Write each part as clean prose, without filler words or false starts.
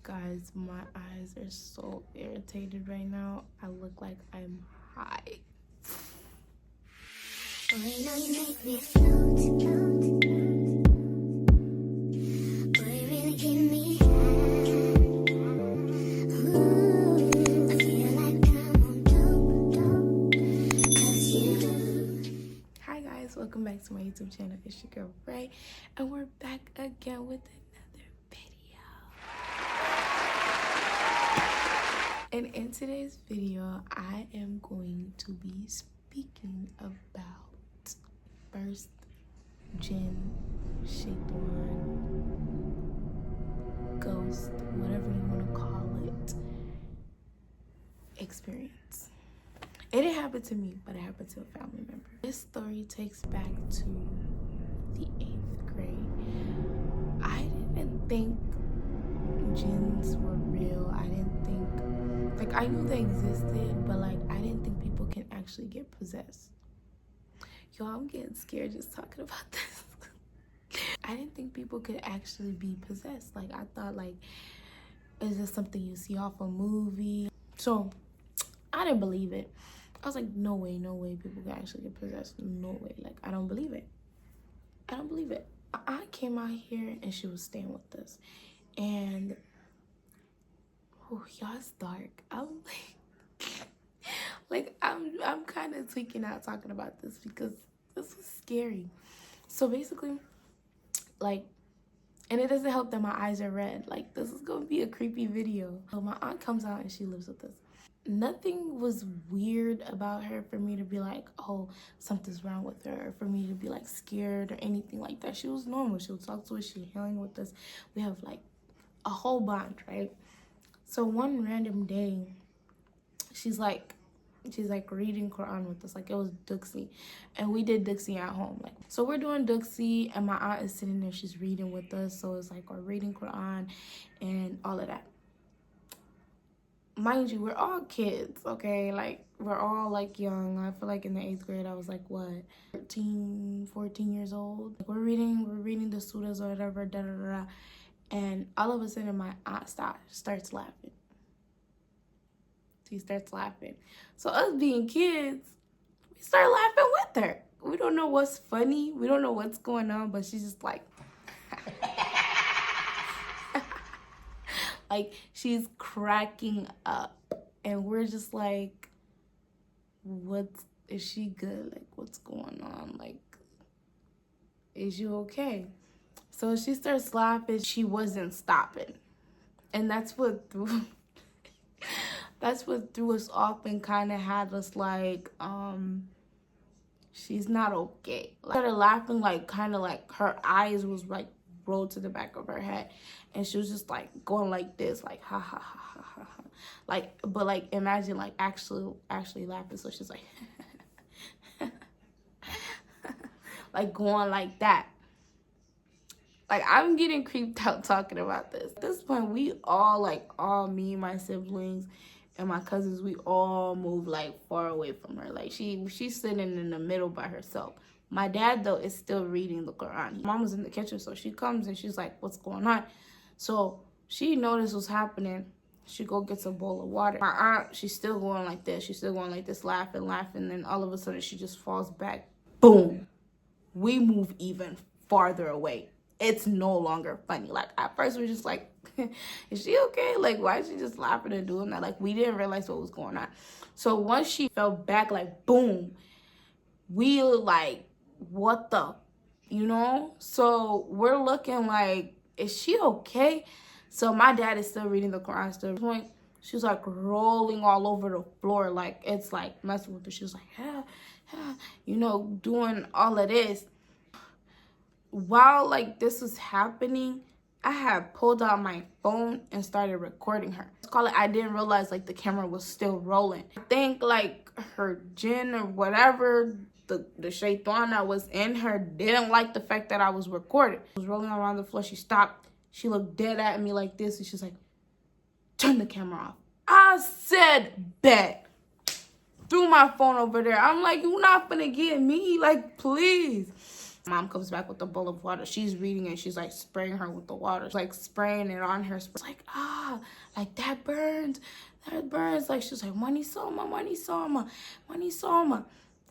Guys, my eyes are so irritated right now. I look like I'm high. Boy, you know you make me float, float, boy, you really give me high. Ooh, I feel like I'm on dope, 'cause you. Hi guys, welcome back to my YouTube channel. It's your girl Ray, and we're back again with another video. And in today's video, I am going to be speaking about first Jinn, Shaitan, ghost, whatever you want to call it, experience. It didn't happen to me, but it happened to a family member. This story takes back to the 8th grade. I didn't think jinns were real. I didn't think, like, I knew they existed, but like I didn't think people can actually get possessed. Yo, I'm getting scared just talking about this. I didn't think people could actually be possessed. Like, I thought, like, is this something you see off a movie? So I didn't believe it. I was like, no way people can actually get possessed. No way. Like, I don't believe it. I don't believe it. I came out here and she was staying with us. And, oh, y'all, it's dark. I'm I'm kind of tweaking out talking about this because this was scary. So basically, like, and it doesn't help that my eyes are red. Like, this is going to be a creepy video. So my aunt comes out and she lives with us. Nothing was weird about her for me to be like, oh, something's wrong with her, or for me to be like scared or anything like that. She was normal. She would talk to us. She was hanging with us. We have like a whole bond, right? So one random day, she's like reading Quran with us. Like, it was Duxie, and we did Duxie at home. Like, so we're doing Duxie and my aunt is sitting there. She's reading with us. So it's like we're reading Quran and all of that. Mind you, we're all kids, okay? Like, we're all like young. I feel like in the 8th grade I was like, what, 13, 14 years old. Like, we're reading the surahs or whatever, da da da, and all of a sudden my aunt starts laughing. She starts laughing. So us being kids, we start laughing with her. We don't know what's funny. We don't know what's going on, but she's just like, like, she's cracking up. And we're just like, is she good? Like, what's going on? Like, is you okay? So she starts laughing. She wasn't stopping. And that's what threw us off and kind of had us like, she's not okay. Like, started laughing, like, kind of like her eyes was like rolled to the back of her head, and she was just like going like this, like ha ha ha ha ha ha, like, but like imagine like actually laughing. So she's like like going like that. Like, I'm getting creeped out talking about this. At this point, we all me, my siblings, and my cousins, we all moved like far away from her. Like, she's sitting in the middle by herself. My dad, though, is still reading the Quran. Mom was in the kitchen, so she comes and she's like, what's going on? So she noticed what's happening. She go gets a bowl of water. My aunt, she's still going like this. She's still going like this, laughing. Then all of a sudden, she just falls back. Boom. We move even farther away. It's no longer funny. Like, at first, we're just like, is she okay? Like, why is she just laughing and doing that? Like, we didn't realize what was going on. So once she fell back, like, boom, we like, what the, you know? So we're looking like, is she okay? So my dad is still reading the Quran still. At this point, she was like rolling all over the floor, like it's like messing with her. She was like, you know, doing all of this. While like this was happening, I had pulled out my phone and started recording her. I didn't realize like the camera was still rolling. I think like her jinn or whatever, the shaitan that was in her didn't like the fact that I was recording. I was rolling around the floor. She stopped. She looked dead at me like this, and she's like, turn the camera off. I said, bet. Threw my phone over there. I'm like, you're not gonna get me, like, please. Mom comes back with a bowl of water. She's reading it. She's like spraying her with the water. She's like spraying it on her. It's like, like that burns. That burns. Like she's like, money soma, money soma, money soma.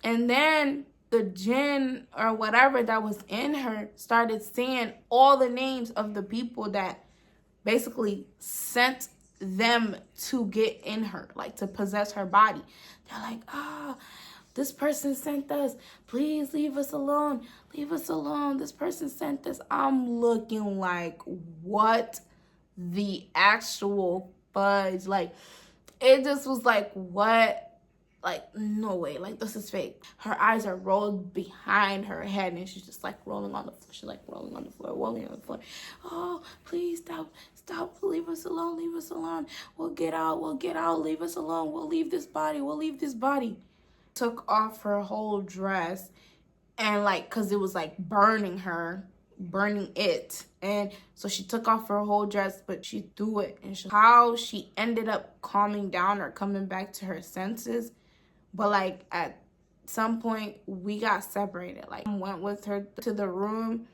And then the jinn or whatever that was in her started saying all the names of the people that basically sent them to get in her, like to possess her body. They're like, this person sent us. Please leave us alone. Leave us alone. This person sent us. I'm looking like, what the actual fudge? Like, it just was like, what? Like, no way. Like, this is fake. Her eyes are rolled behind her head, and she's just like rolling on the floor. She's like rolling on the floor, rolling on the floor. Oh, please stop. Stop. Leave us alone. Leave us alone. We'll get out. We'll get out. Leave us alone. We'll leave this body. We'll leave this body. Took off her whole dress, and like, cause it was like burning it, and so she took off her whole dress, but she threw it. And how she ended up calming down or coming back to her senses, but like at some point we got separated. Like, I went with her to the room,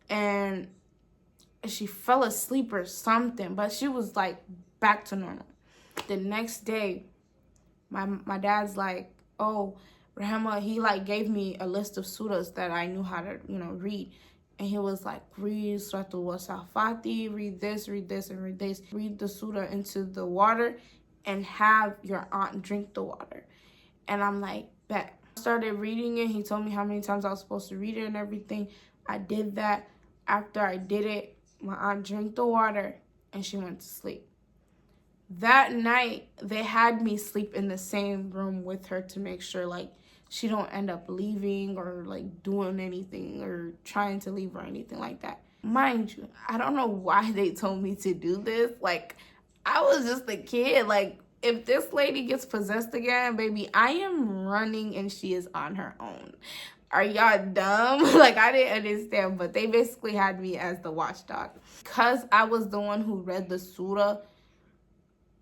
and she fell asleep or something, but she was like back to normal. The next day, my dad's like, oh, Rahema, he like gave me a list of surahs that I knew how to, read. And he was like, read Suratul Wasafati, read this, and read this. Read the surah into the water and have your aunt drink the water. And I'm like, bet. I started reading it. He told me how many times I was supposed to read it and everything. I did that. After I did it, my aunt drank the water and she went to sleep. That night, they had me sleep in the same room with her to make sure, like, she don't end up leaving or, like, doing anything or trying to leave or anything like that. Mind you, I don't know why they told me to do this. Like, I was just a kid. Like, if this lady gets possessed again, baby, I am running and she is on her own. Are y'all dumb? Like, I didn't understand, but they basically had me as the watchdog. Because I was the one who read the surah,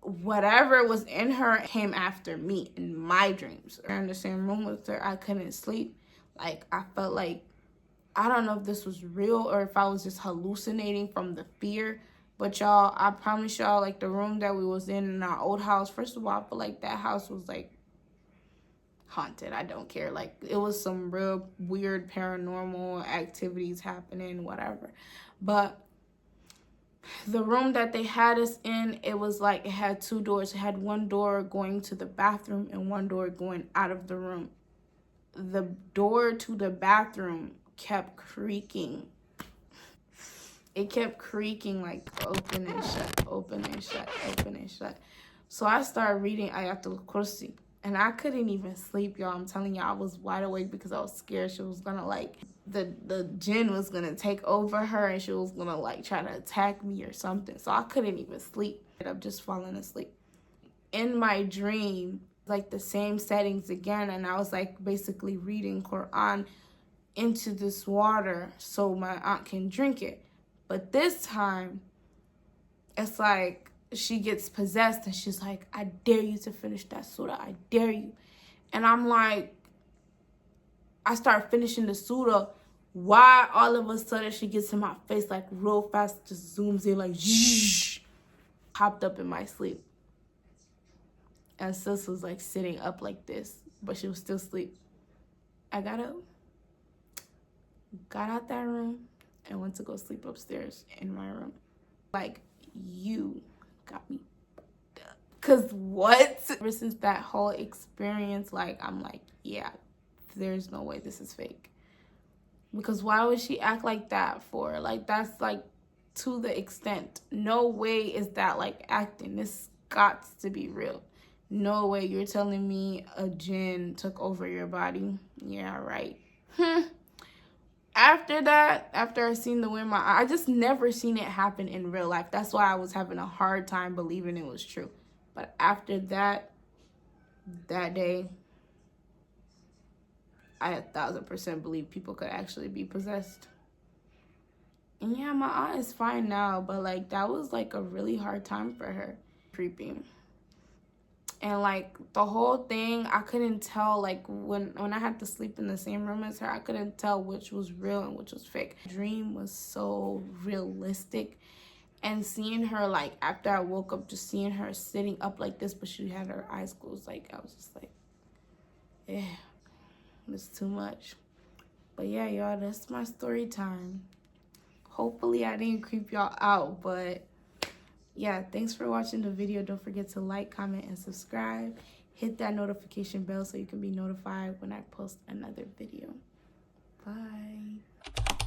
whatever was in her came after me in my dreams. In the same room with her, I couldn't sleep. Like, I felt like, I don't know if this was real or if I was just hallucinating from the fear. But y'all, I promise y'all, like, the room that we was in our old house, first of all, I feel like that house was, like, haunted. I don't care. Like, it was some real weird paranormal activities happening, whatever. But the room that they had us in, it was like, it had two doors. It had one door going to the bathroom and one door going out of the room. The door to the bathroom kept creaking. It kept creaking, like, open and shut, open and shut, open and shut. So I started reading Ayatul Kursi, and I couldn't even sleep, y'all. I'm telling y'all, I was wide awake because I was scared she was gonna, like, the jinn was gonna take over her and she was gonna, like, try to attack me or something. So I couldn't even sleep. I'm just falling asleep. In my dream, like, the same settings again, and I was, like, basically reading Quran into this water so my aunt can drink it. But this time, it's like she gets possessed and she's like, I dare you to finish that surah. I dare you. And I'm like, I start finishing the surah. Why all of a sudden she gets in my face like real fast, just zooms in like, zhh, hopped up in my sleep. And sis was like sitting up like this, but she was still asleep. I got up, got out that room, and went to go sleep upstairs in my room. Like, you got me fucked up. Cause what? Ever since that whole experience, like, I'm like, yeah, there's no way this is fake. Because why would she act like that for? Like, that's like to the extent. No way is that like acting. This got to be real. No way you're telling me a jinn took over your body. Yeah, right. After that, after I seen the way I just never seen it happen in real life. That's why I was having a hard time believing it was true. But after that day, I 1,000% believe people could actually be possessed. And yeah, my aunt is fine now, but like that was like a really hard time for her. Creepy. And like the whole thing, I couldn't tell, like when I had to sleep in the same room as her, I couldn't tell which was real and which was fake. The dream was so realistic. And seeing her, like after I woke up, just seeing her sitting up like this, but she had her eyes closed, like I was just like, yeah, it's too much. But yeah, y'all, that's my story time. Hopefully I didn't creep y'all out, but yeah, thanks for watching the video. Don't forget to like, comment, and subscribe. Hit that notification bell so you can be notified when I post another video. Bye.